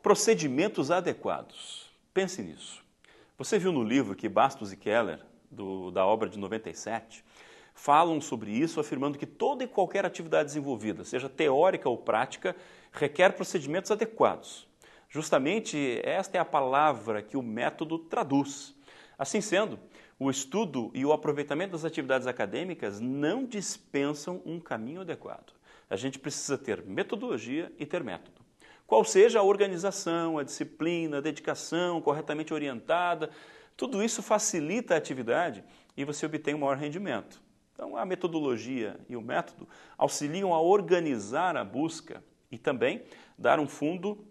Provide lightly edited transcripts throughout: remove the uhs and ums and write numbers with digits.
procedimentos adequados. Pense nisso. Você viu no livro que Bastos e Keller, da obra de 97, falam sobre isso, afirmando que toda e qualquer atividade desenvolvida, seja teórica ou prática, requer procedimentos adequados. Justamente esta é a palavra que o método traduz. Assim sendo, o estudo e o aproveitamento das atividades acadêmicas não dispensam um caminho adequado. A gente precisa ter metodologia e ter método. Qual seja a organização, a disciplina, a dedicação corretamente orientada, tudo isso facilita a atividade e você obtém um maior rendimento. Então, a metodologia e o método auxiliam a organizar a busca e também dar um fundo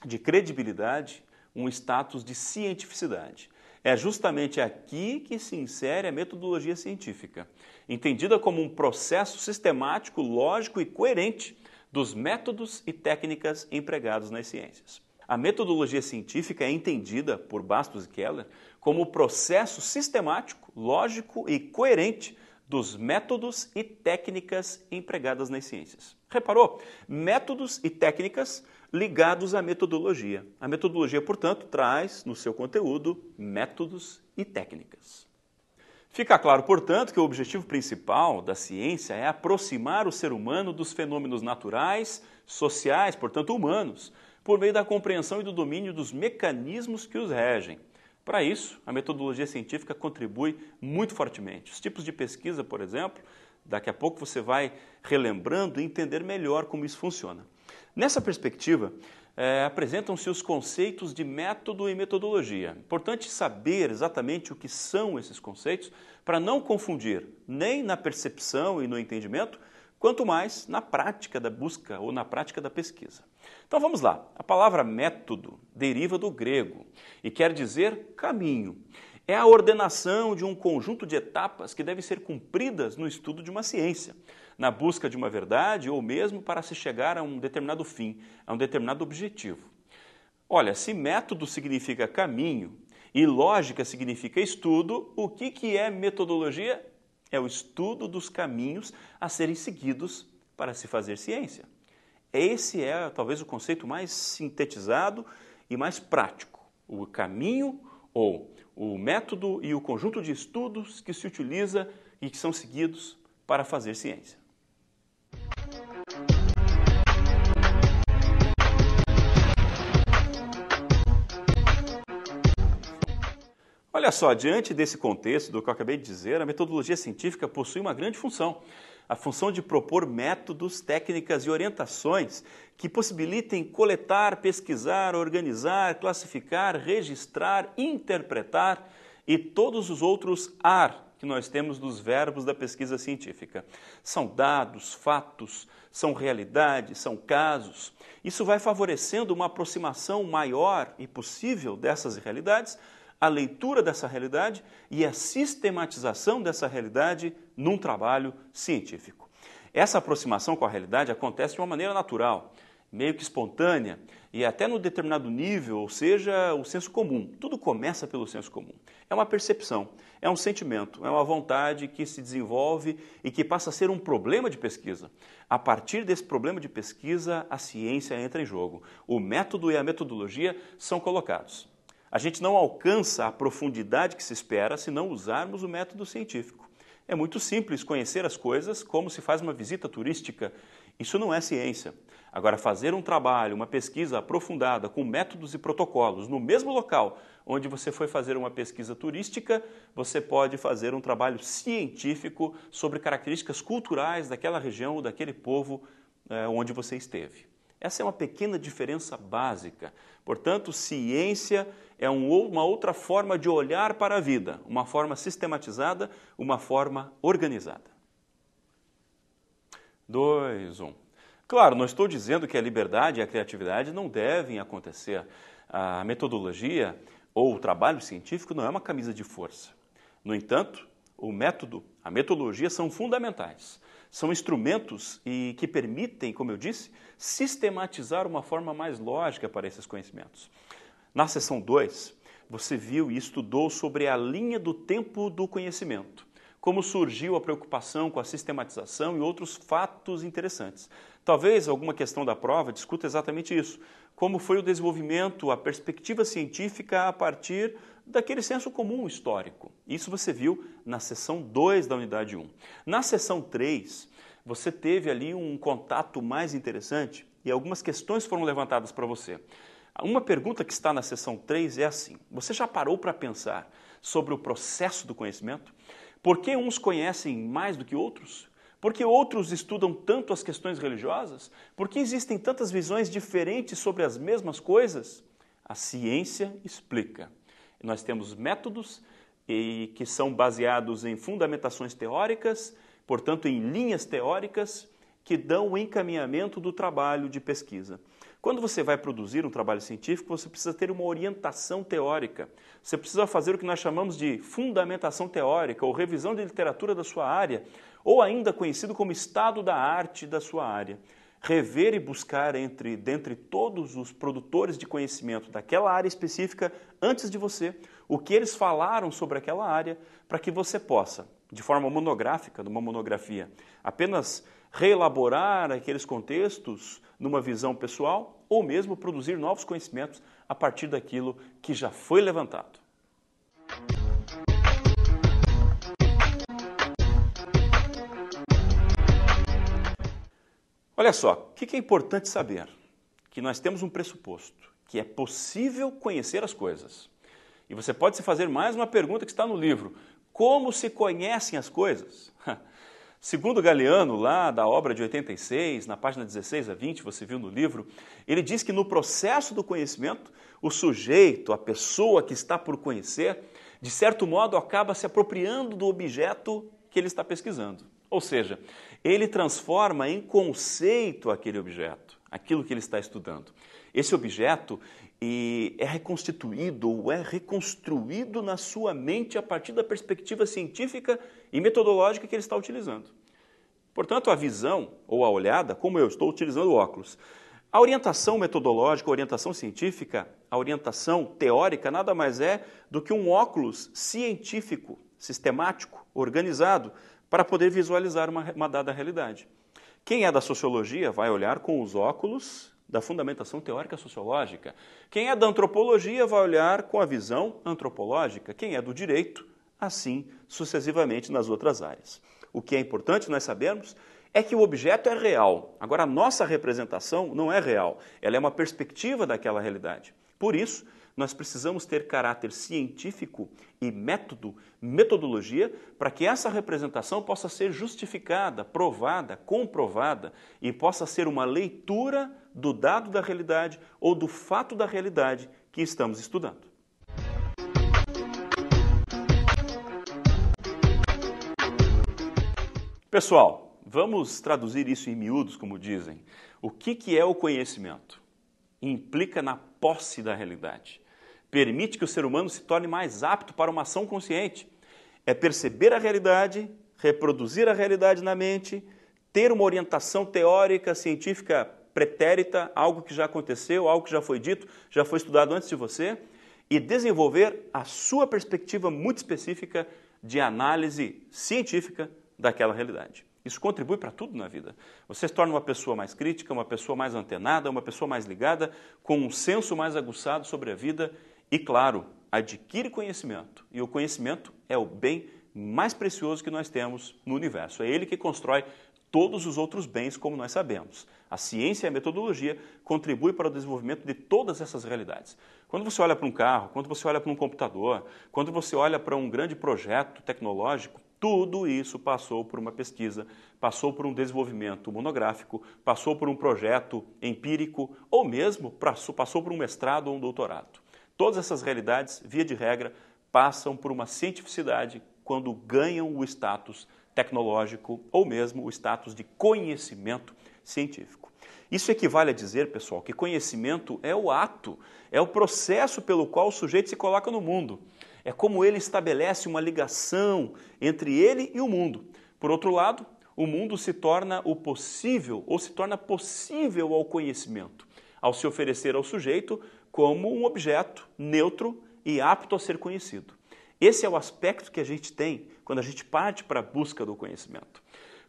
de credibilidade, um status de cientificidade. É justamente aqui que se insere a metodologia científica, entendida como um processo sistemático, lógico e coerente dos métodos e técnicas empregados nas ciências. A metodologia científica é entendida por Bastos e Keller como o processo sistemático, lógico e coerente dos métodos e técnicas empregadas nas ciências. Reparou? Métodos e técnicas ligados à metodologia. A metodologia, portanto, traz no seu conteúdo métodos e técnicas. Fica claro, portanto, que o objetivo principal da ciência é aproximar o ser humano dos fenômenos naturais, sociais, portanto humanos, por meio da compreensão e do domínio dos mecanismos que os regem. Para isso, a metodologia científica contribui muito fortemente. Os tipos de pesquisa, por exemplo, daqui a pouco você vai relembrando e entender melhor como isso funciona. Nessa perspectiva, apresentam-se os conceitos de método e metodologia. Importante saber exatamente o que são esses conceitos para não confundir nem na percepção e no entendimento, quanto mais na prática da busca ou na prática da pesquisa. Então vamos lá. A palavra método deriva do grego e quer dizer caminho. É a ordenação de um conjunto de etapas que devem ser cumpridas no estudo de uma ciência, na busca de uma verdade ou mesmo para se chegar a um determinado fim, a um determinado objetivo. Olha, se método significa caminho e lógica significa estudo, o que é metodologia? É o estudo dos caminhos a serem seguidos para se fazer ciência. Esse é talvez o conceito mais sintetizado e mais prático. O caminho ou o método e o conjunto de estudos que se utiliza e que são seguidos para fazer ciência. Olha só, diante desse contexto do que eu acabei de dizer, a metodologia científica possui uma grande função. A função de propor métodos, técnicas e orientações que possibilitem coletar, pesquisar, organizar, classificar, registrar, interpretar e todos os outros ar que nós temos dos verbos da pesquisa científica. São dados, fatos, são realidades, são casos. Isso vai favorecendo uma aproximação maior e possível dessas realidades, a leitura dessa realidade e a sistematização dessa realidade num trabalho científico. Essa aproximação com a realidade acontece de uma maneira natural, meio que espontânea e até no determinado nível, ou seja, o senso comum. Tudo começa pelo senso comum. É uma percepção, é um sentimento, é uma vontade que se desenvolve e que passa a ser um problema de pesquisa. A partir desse problema de pesquisa, a ciência entra em jogo. O método e a metodologia são colocados. A gente não alcança a profundidade que se espera se não usarmos o método científico. É muito simples conhecer as coisas como se faz uma visita turística. Isso não é ciência. Agora, fazer um trabalho, uma pesquisa aprofundada com métodos e protocolos no mesmo local onde você foi fazer uma pesquisa turística, você pode fazer um trabalho científico sobre características culturais daquela região ou daquele povo onde você esteve. Essa é uma pequena diferença básica. Portanto, ciência é uma outra forma de olhar para a vida, uma forma sistematizada, uma forma organizada. 2, 1. Claro, não estou dizendo que a liberdade e a criatividade não devem acontecer. A metodologia ou o trabalho científico não é uma camisa de força. No entanto, o método, a metodologia são fundamentais. São instrumentos que permitem, como eu disse, sistematizar uma forma mais lógica para esses conhecimentos. Na seção 2, você viu e estudou sobre a linha do tempo do conhecimento. como surgiu a preocupação com a sistematização e outros fatos interessantes. Talvez alguma questão da prova discuta exatamente isso, como foi o desenvolvimento, a perspectiva científica a partir daquele senso comum histórico. Isso você viu na seção 2 da unidade 1. Na seção 3, você teve ali um contato mais interessante e algumas questões foram levantadas para você. Uma pergunta que está na seção 3 é assim: você já parou para pensar sobre o processo do conhecimento? Por que uns conhecem mais do que outros? Por que outros estudam tanto as questões religiosas? Por que existem tantas visões diferentes sobre as mesmas coisas? A ciência explica. Nós temos métodos que são baseados em fundamentações teóricas, portanto em linhas teóricas, que dão o encaminhamento do trabalho de pesquisa. Quando você vai produzir um trabalho científico, você precisa ter uma orientação teórica. Você precisa fazer o que nós chamamos de fundamentação teórica ou revisão de literatura da sua área, ou ainda conhecido como estado da arte da sua área. Rever e buscar dentre todos os produtores de conhecimento daquela área específica, antes de você, o que eles falaram sobre aquela área, para que você possa, de forma monográfica, numa monografia, apenas reelaborar aqueles contextos numa visão pessoal ou mesmo produzir novos conhecimentos a partir daquilo que já foi levantado. Olha só, o que é importante saber? Que nós temos um pressuposto, que é possível conhecer as coisas. E você pode se fazer mais uma pergunta que está no livro: como se conhecem as coisas? Segundo Galeano, lá da obra de 86, na página 16 a 20, você viu no livro, ele diz que no processo do conhecimento, o sujeito, a pessoa que está por conhecer, de certo modo acaba se apropriando do objeto que ele está pesquisando. Ou seja, ele transforma em conceito aquele objeto, aquilo que ele está estudando. Esse objeto é reconstituído ou é reconstruído na sua mente a partir da perspectiva científica e metodológica que ele está utilizando. Portanto, a visão ou a olhada, como eu estou utilizando o óculos, a orientação metodológica, a orientação científica, a orientação teórica nada mais é do que um óculos científico, sistemático, organizado, para poder visualizar uma dada realidade. Quem é da sociologia vai olhar com os óculos da fundamentação teórica sociológica. Quem é da antropologia vai olhar com a visão antropológica. Quem é do direito, assim sucessivamente nas outras áreas. O que é importante nós sabermos é que o objeto é real. Agora, a nossa representação não é real. Ela é uma perspectiva daquela realidade. Por isso, nós precisamos ter caráter científico e metodologia, para que essa representação possa ser justificada, provada, comprovada e possa ser uma leitura do dado da realidade ou do fato da realidade que estamos estudando. Pessoal, vamos traduzir isso em miúdos, como dizem. O que é o conhecimento? Implica na posse da realidade. Permite que o ser humano se torne mais apto para uma ação consciente. É perceber a realidade, reproduzir a realidade na mente, ter uma orientação teórica, científica pretérita, algo que já aconteceu, algo que já foi dito, já foi estudado antes de você, e desenvolver a sua perspectiva muito específica de análise científica daquela realidade. Isso contribui para tudo na vida. Você se torna uma pessoa mais crítica, uma pessoa mais antenada, uma pessoa mais ligada, com um senso mais aguçado sobre a vida e, claro, adquire conhecimento. E o conhecimento é o bem mais precioso que nós temos no universo. É ele que constrói todos os outros bens, como nós sabemos. A ciência e a metodologia contribuem para o desenvolvimento de todas essas realidades. Quando você olha para um carro, quando você olha para um computador, quando você olha para um grande projeto tecnológico, tudo isso passou por uma pesquisa, passou por um desenvolvimento monográfico, passou por um projeto empírico ou mesmo passou por um mestrado ou um doutorado. Todas essas realidades, via de regra, passam por uma cientificidade quando ganham o status tecnológico ou mesmo o status de conhecimento científico. Isso equivale a dizer, pessoal, que conhecimento é o ato, é o processo pelo qual o sujeito se coloca no mundo. É como ele estabelece uma ligação entre ele e o mundo. Por outro lado, o mundo se torna o possível ou se torna possível ao conhecimento, ao se oferecer ao sujeito como um objeto neutro e apto a ser conhecido. Esse é o aspecto que a gente tem quando a gente parte para a busca do conhecimento.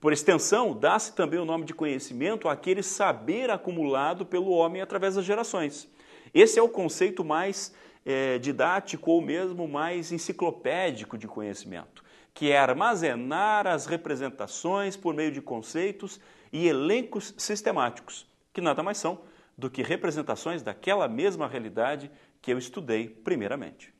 Por extensão, dá-se também o nome de conhecimento àquele saber acumulado pelo homem através das gerações. Esse é o conceito mais didático ou mesmo mais enciclopédico de conhecimento, que é armazenar as representações por meio de conceitos e elencos sistemáticos, que nada mais são do que representações daquela mesma realidade que eu estudei primeiramente.